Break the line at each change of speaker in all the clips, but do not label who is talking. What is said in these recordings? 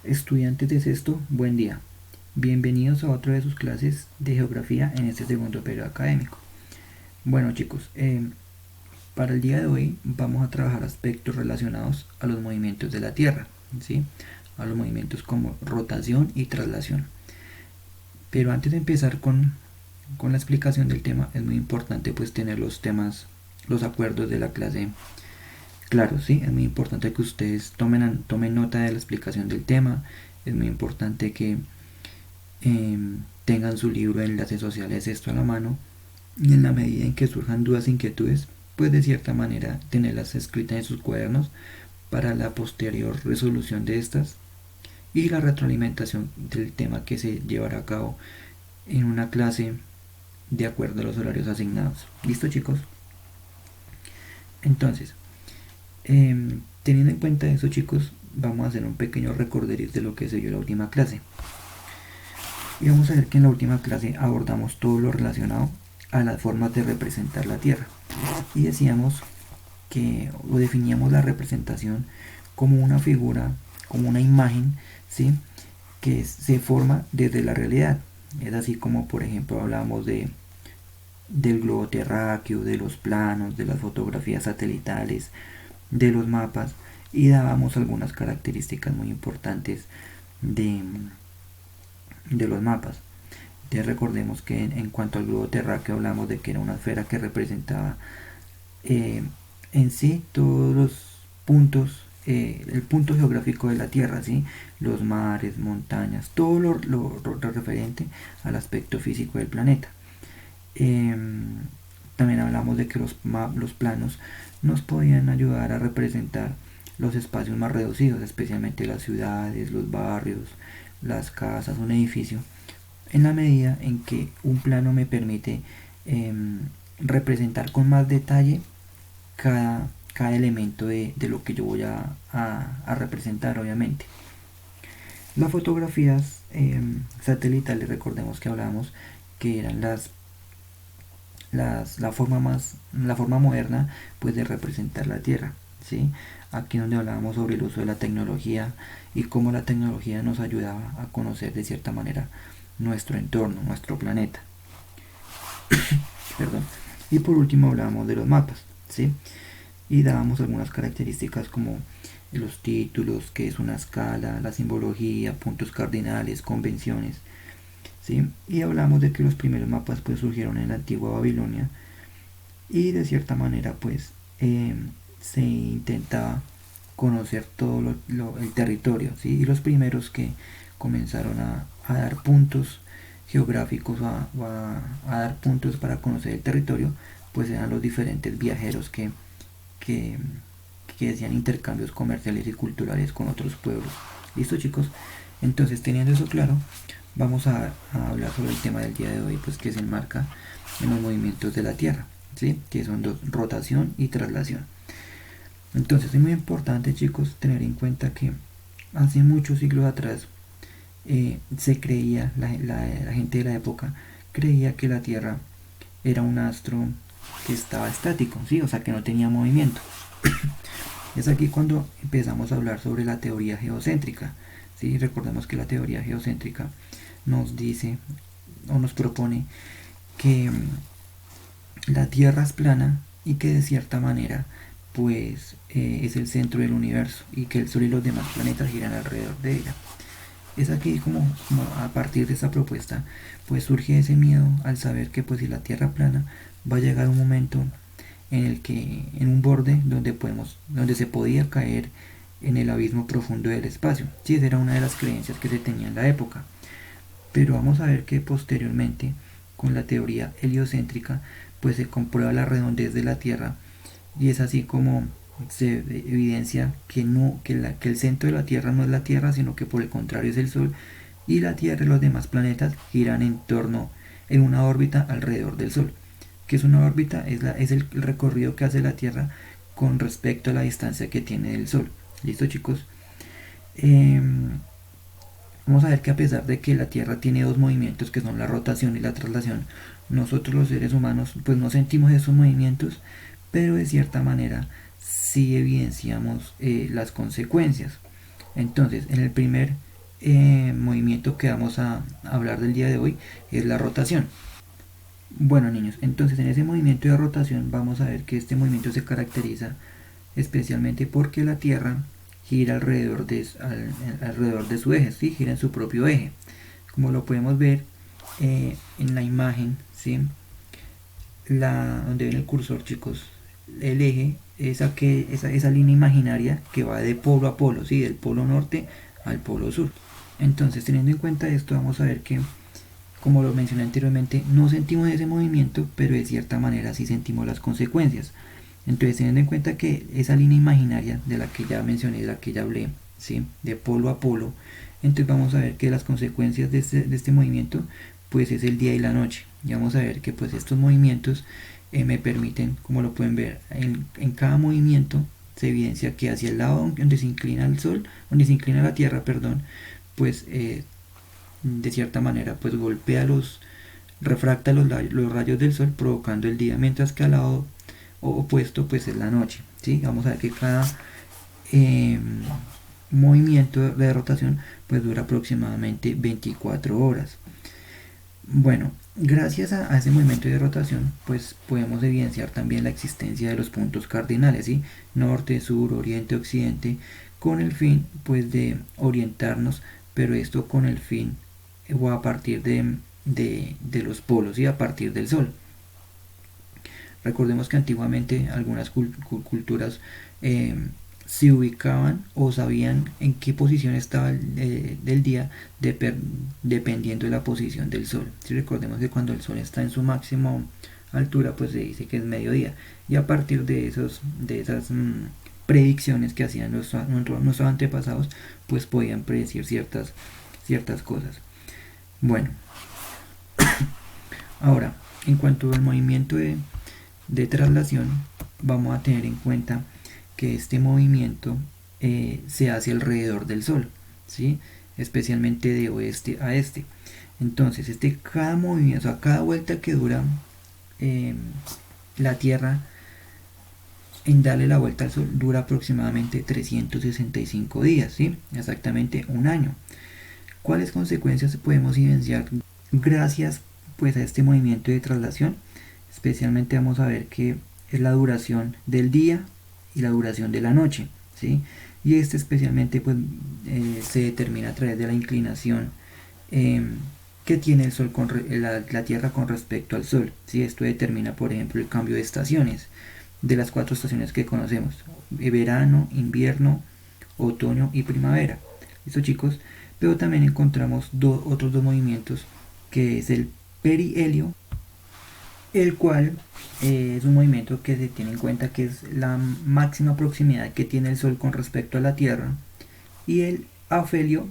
Estudiantes de sexto, buen día. Bienvenidos a otra de sus clases de geografía en este segundo periodo académico. Bueno chicos, para el día de hoy vamos a trabajar aspectos relacionados a los movimientos de la Tierra, ¿sí? A los movimientos como rotación y traslación. Pero antes de empezar con la explicación del tema, es muy importante pues tener los temas, los acuerdos de la clase claro, sí, es muy importante que ustedes tomen nota de la explicación del tema. Es muy importante que tengan su libro de enlaces sociales esto a la mano, y en la medida en que surjan dudas e inquietudes, pues de cierta manera tenerlas escritas en sus cuadernos para la posterior resolución de estas y la retroalimentación del tema que se llevará a cabo en una clase de acuerdo a los horarios asignados. ¿Listo chicos? Entonces, teniendo en cuenta eso chicos, vamos a hacer un pequeño recorderis de lo que se dio en la última clase. Y vamos a ver que en la última clase abordamos todo lo relacionado a las formas de representar la Tierra. Y decíamos que, o definíamos la representación como una figura, como una imagen, ¿sí? Que se forma desde la realidad. Es así como, por ejemplo, hablamos del globo terráqueo, de los planos, de las fotografías satelitales, de los mapas, y dábamos algunas características muy importantes de, de los mapas. Entonces recordemos que en cuanto al globo terráqueo hablamos de que era una esfera que representaba eh, en sí todos los puntos, el punto geográfico de la Tierra, ¿sí? Los mares, montañas, todo lo referente al aspecto físico del planeta. Eh, También hablamos de que los planos nos podían ayudar a representar los espacios más reducidos, especialmente las ciudades, los barrios, las casas, un edificio, en la medida en que un plano me permite eh, representar con más detalle cada elemento de lo que yo voy a representar, obviamente. Las fotografías satelitales, recordemos que hablábamos que eran la forma moderna pues de representar la Tierra, ¿sí? Aquí donde hablábamos sobre el uso de la tecnología y cómo la tecnología nos ayudaba a conocer de cierta manera nuestro entorno, nuestro planeta. Perdón. Y por último hablábamos de los mapas, ¿sí? Y dábamos algunas características como los títulos, que es una escala, la simbología, puntos cardinales, convenciones, ¿sí? Y hablamos de que los primeros mapas pues surgieron en la antigua Babilonia y de cierta manera pues se intentaba conocer todo el territorio, ¿sí? Y los primeros que comenzaron a dar puntos geográficos a dar puntos para conocer el territorio pues eran los diferentes viajeros que, que hacían intercambios comerciales y culturales con otros pueblos. ¿Listo chicos? Entonces teniendo eso claro, vamos a hablar sobre el tema del día de hoy, pues que se enmarca en los movimientos de la Tierra, ¿sí? Que son dos, rotación y traslación. Entonces es muy importante chicos tener en cuenta que hace muchos siglos atrás se creía, la gente de la época creía que la Tierra era un astro que estaba estático, ¿sí? O sea que no tenía movimiento. Es aquí cuando empezamos a hablar sobre la teoría geocéntrica, ¿sí? Recordemos que la teoría geocéntrica nos dice o nos propone que la Tierra es plana y que de cierta manera pues es el centro del universo y que el Sol y los demás planetas giran alrededor de ella. Es aquí como a partir de esa propuesta pues surge ese miedo al saber que pues si la Tierra plana va a llegar un momento en el que en un borde donde se podía caer en el abismo profundo del espacio. Sí, esa era una de las creencias que se tenía en la época. Pero vamos a ver que posteriormente, con la teoría heliocéntrica, pues se comprueba la redondez de la Tierra y es así como se evidencia que que el centro de la Tierra no es la Tierra, sino que por el contrario es el Sol, y la Tierra y los demás planetas giran en una órbita alrededor del Sol. Que es una órbita? Es el recorrido que hace la Tierra con respecto a la distancia que tiene del Sol. ¿Listo chicos? Eh, Vamos a ver que a pesar de que la Tierra tiene dos movimientos que son la rotación y la traslación, nosotros los seres humanos pues no sentimos esos movimientos, pero de cierta manera sí evidenciamos las consecuencias. Entonces, en el primer movimiento que vamos a hablar del día de hoy es la rotación. Bueno niños, entonces en ese movimiento de rotación vamos a ver que este movimiento se caracteriza especialmente porque la Tierra gira alrededor de su eje, ¿sí? Gira en su propio eje. Como lo podemos ver en la imagen, ¿sí? Donde ven el cursor, chicos, el eje es esa línea imaginaria que va de polo a polo, ¿sí? Del polo norte al polo sur. Entonces, teniendo en cuenta esto, vamos a ver que, como lo mencioné anteriormente, no sentimos ese movimiento, pero de cierta manera sí sentimos las consecuencias. Entonces, teniendo en cuenta que esa línea imaginaria de la que ya mencioné, de la que ya hablé, ¿sí? De polo a polo, entonces vamos a ver que las consecuencias de este movimiento pues es el día y la noche. Y vamos a ver que pues estos movimientos me permiten, como lo pueden ver, en cada movimiento se evidencia que hacia el lado donde se inclina el sol, donde se inclina la tierra, perdón, pues de cierta manera pues refracta los rayos del sol provocando el día, mientras que al lado opuesto pues es la noche, ¿sí? Vamos a ver que cada movimiento de rotación pues dura aproximadamente 24 horas. Bueno, gracias a ese movimiento de rotación pues podemos evidenciar también la existencia de los puntos cardinales, ¿sí? Norte, sur, oriente, occidente, con el fin pues de orientarnos, pero esto con el fin o a partir de los polos y a partir del sol. Recordemos que antiguamente algunas culturas se ubicaban o sabían en qué posición estaba del día dependiendo de la posición del sol. Si recordemos que cuando el sol está en su máxima altura pues se dice que es mediodía, y a partir de esas predicciones que hacían nuestros antepasados pues podían predecir ciertas cosas. Bueno, ahora en cuanto al movimiento de traslación, vamos a tener en cuenta que este movimiento se hace alrededor del sol, ¿sí? Especialmente de oeste a este. Entonces, cada movimiento, o sea, cada vuelta que dura la Tierra en darle la vuelta al sol dura aproximadamente 365 días, ¿sí? Exactamente un año. ¿Cuáles consecuencias podemos evidenciar gracias pues a este movimiento de traslación? Especialmente vamos a ver que es la duración del día y la duración de la noche, ¿sí? Y especialmente pues se determina a través de la inclinación que tiene el sol la Tierra con respecto al sol, ¿sí? Esto determina por ejemplo el cambio de estaciones, de las 4 estaciones que conocemos: verano, invierno, otoño y primavera. ¿Listo, chicos? Pero también encontramos otros dos movimientos, que es el perihelio, el cual es un movimiento que se tiene en cuenta que es la máxima proximidad que tiene el sol con respecto a la Tierra, y el afelio,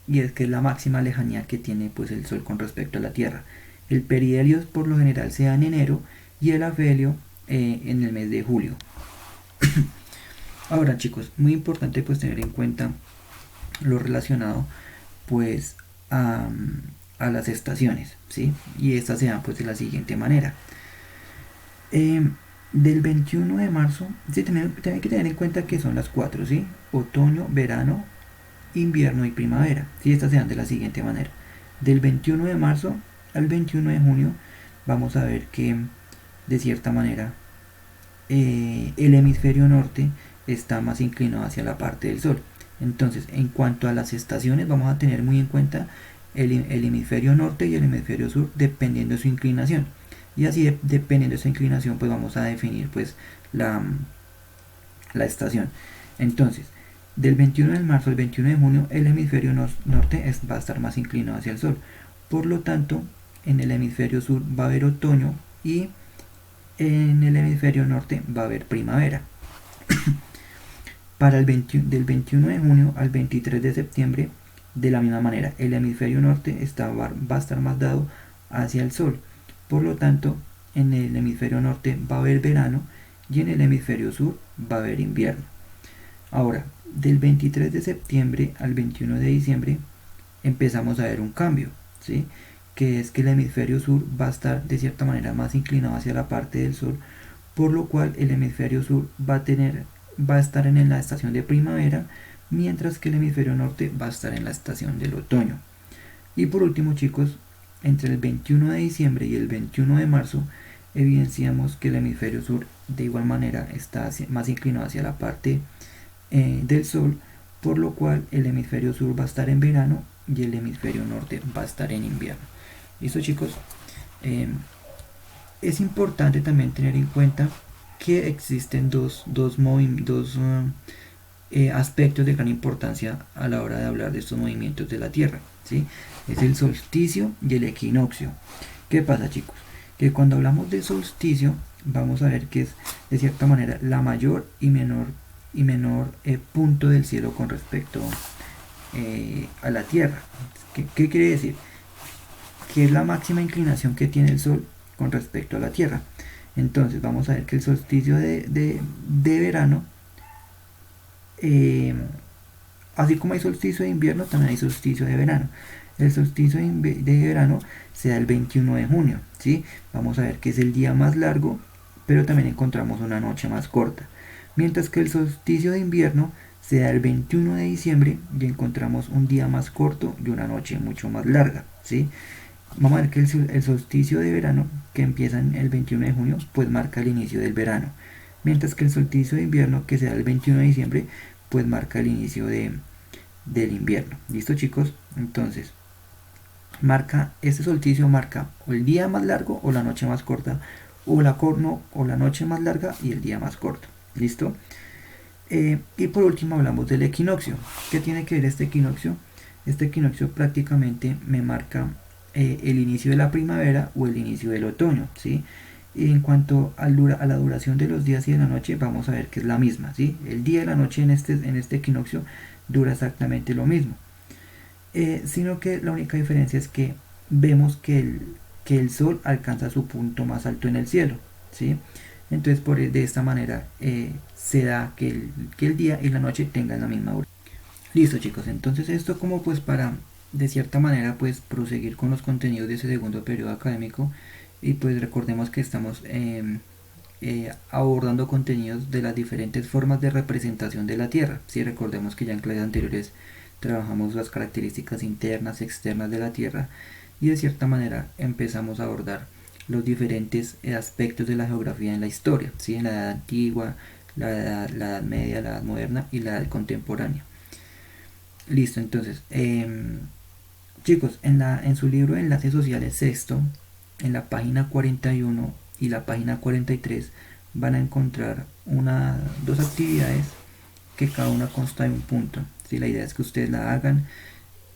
y es que es la máxima lejanía que tiene pues el sol con respecto a la Tierra. El perihelio por lo general se da en enero y el afelio en el mes de julio. Ahora, chicos, muy importante pues tener en cuenta lo relacionado pues a las estaciones, ¿sí? Y estas se dan pues de la siguiente manera. Del 21 de marzo, ¿sí? Tienen que tener en cuenta que son las 4, ¿sí? Otoño, verano, invierno y primavera, ¿sí? Estas se dan de la siguiente manera. Del 21 de marzo al 21 de junio vamos a ver que de cierta manera el hemisferio norte está más inclinado hacia la parte del sol. Entonces, en cuanto a las estaciones, vamos a tener muy en cuenta el hemisferio norte y el hemisferio sur dependiendo de su inclinación. Y así dependiendo de esa inclinación pues vamos a definir pues la estación. Entonces, del 21 de marzo al 21 de junio el hemisferio norte va a estar más inclinado hacia el sol. Por lo tanto, en el hemisferio sur va a haber otoño y en el hemisferio norte va a haber primavera. Para del 21 de junio al 23 de septiembre, de la misma manera, el hemisferio norte va a estar más dado hacia el sol. Por lo tanto, en el hemisferio norte va a haber verano y en el hemisferio sur va a haber invierno. Ahora, del 23 de septiembre al 21 de diciembre empezamos a ver un cambio, ¿sí? Que es que el hemisferio sur va a estar de cierta manera más inclinado hacia la parte del sol, por lo cual el hemisferio sur va a estar en la estación de primavera, mientras que el hemisferio norte va a estar en la estación del otoño. Y por último, chicos, entre el 21 de diciembre y el 21 de marzo evidenciamos que el hemisferio sur de igual manera está más inclinado hacia la parte del sol, por lo cual el hemisferio sur va a estar en verano y el hemisferio norte va a estar en invierno. ¿Listo, chicos? Es importante también tener en cuenta que existen dos aspectos de gran importancia a la hora de hablar de estos movimientos de la Tierra, ¿sí? Es el solsticio y el equinoccio. ¿Qué pasa, chicos? Que cuando hablamos de solsticio vamos a ver que es de cierta manera la mayor y menor punto del cielo con respecto a la Tierra. ¿Qué quiere decir? Que es la máxima inclinación que tiene el Sol con respecto a la Tierra. Entonces vamos a ver que el solsticio de verano, así como hay solsticio de invierno, también hay solsticio de verano. El solsticio de verano se da el 21 de junio, ¿sí? Vamos a ver que es el día más largo, pero también encontramos una noche más corta. Mientras que el solsticio de invierno se da el 21 de diciembre y encontramos un día más corto y una noche mucho más larga, ¿sí? Vamos a ver que el solsticio de verano, que empieza en el 21 de junio, pues marca el inicio del verano. Mientras que el solsticio de invierno, que se da el 21 de diciembre, pues marca el inicio del invierno. ¿Listo, chicos? Entonces, este solsticio marca o el día más largo o la noche más corta, o la noche más larga y el día más corto. ¿Listo? Y por último hablamos del equinoccio. ¿Qué tiene que ver este equinoccio? Este equinoccio prácticamente me marca el inicio de la primavera o el inicio del otoño, ¿sí? Y en cuanto a la duración de los días y de la noche, vamos a ver que es la misma, ¿sí? El día y la noche en este equinoccio dura exactamente lo mismo. Sino que la única diferencia es que vemos que el sol alcanza su punto más alto en el cielo, ¿sí? Entonces de esta manera se da que el día y la noche tengan la misma duración. Listo, chicos, entonces esto como pues para de cierta manera pues proseguir con los contenidos de ese segundo periodo académico, y pues recordemos que estamos abordando contenidos de las diferentes formas de representación de la Tierra. Si recordemos que ya en clases anteriores trabajamos las características internas y externas de la Tierra, y de cierta manera empezamos a abordar los diferentes aspectos de la geografía en la historia, ¿sí? En la edad antigua, la edad media, la edad moderna y la edad contemporánea. Listo, entonces, chicos, en su libro de Enlaces Sociales sexto, en la página 41 y la página 43, van a encontrar dos actividades que cada una consta de un punto. ¿Sí? La idea es que ustedes la hagan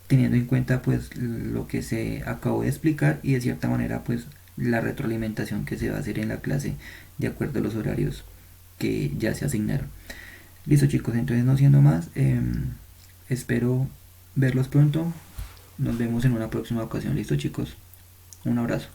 teniendo en cuenta pues lo que se acabó de explicar, y de cierta manera pues la retroalimentación que se va a hacer en la clase de acuerdo a los horarios que ya se asignaron. Listo, chicos, entonces no siendo más, espero verlos pronto. Nos vemos en una próxima ocasión. Listo, chicos, un abrazo.